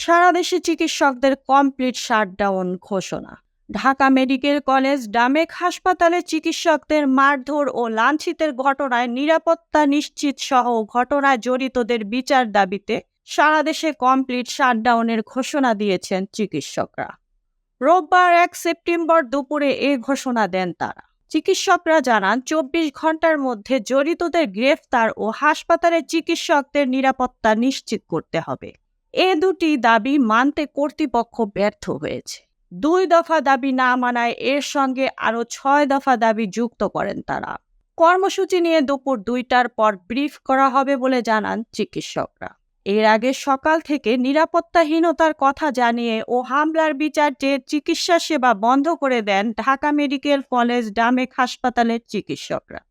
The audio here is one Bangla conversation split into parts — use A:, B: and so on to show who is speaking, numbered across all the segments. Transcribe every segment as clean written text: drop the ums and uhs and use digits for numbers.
A: সারা দেশে চিকিৎসকদের কমপ্লিট শাটডাউন ঘোষণা। ঢাকা মেডিকেল কলেজ ডামেক হাসপাতালে চিকিৎসকদের মারধর ও লাঞ্ছিতের ঘটনায় নিরাপত্তা নিশ্চিত সহ ঘটনায় জড়িতদের বিচার দাবিতে সারা দেশে কমপ্লিট শাটডাউনের ঘোষণা দিয়েছেন চিকিৎসকরা। রোববার 1 সেপ্টেম্বর দুপুরে এ ঘোষণা দেন তারা। চিকিৎসকরা জানান 24 ঘন্টার মধ্যে জড়িতদের গ্রেফতার ও হাসপাতালে চিকিৎসকদের নিরাপত্তা নিশ্চিত করতে হবে। এ দুটি দাবি মানতে কর্তৃপক্ষ ব্যর্থ হয়েছে। 2 দফা দাবি না মানায় এর সঙ্গে আরও 6 দফা দাবি যুক্ত করেন তারা। কর্মসূচি নিয়ে দুপুর 2টার পর ব্রিফ করা হবে বলে জানান চিকিৎসকরা। এর আগে সকাল থেকে নিরাপত্তাহীনতার কথা জানিয়ে ও হামলার বিচার চেয়ে চিকিৎসা সেবা বন্ধ করে দেন ঢাকা মেডিকেল কলেজ ডামেক হাসপাতালের চিকিৎসকরা।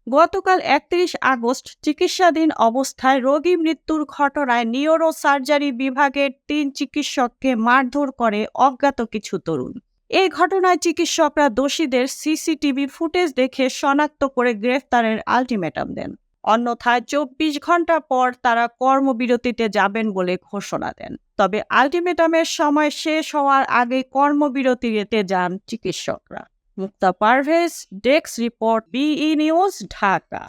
A: গতকাল 31 আগস্ট চিকিৎসাধীন অবস্থায় রোগী মৃত্যুর ঘটনায় নিউরো সার্জারি বিভাগের 3 চিকিৎসককে মারধর করে অজ্ঞাত কিছু তরুণ। এই ঘটনায় চিকিৎসকরা দোষীদের সিসিটিভি ফুটেজ দেখে শনাক্ত করে গ্রেফতারের আলটিমেটাম দেন। অন্যথায় 24 ঘন্টা পর তারা কর্মবিরতিতে যাবেন বলে ঘোষণা দেন। তবে আলটিমেটামের সময় শেষ হওয়ার আগে কর্মবিরতিতে যান চিকিৎসকরা। মুক্তা পারভেজ, ডেস্ক রিপোর্ট, বিই নিউজ, ঢাকা।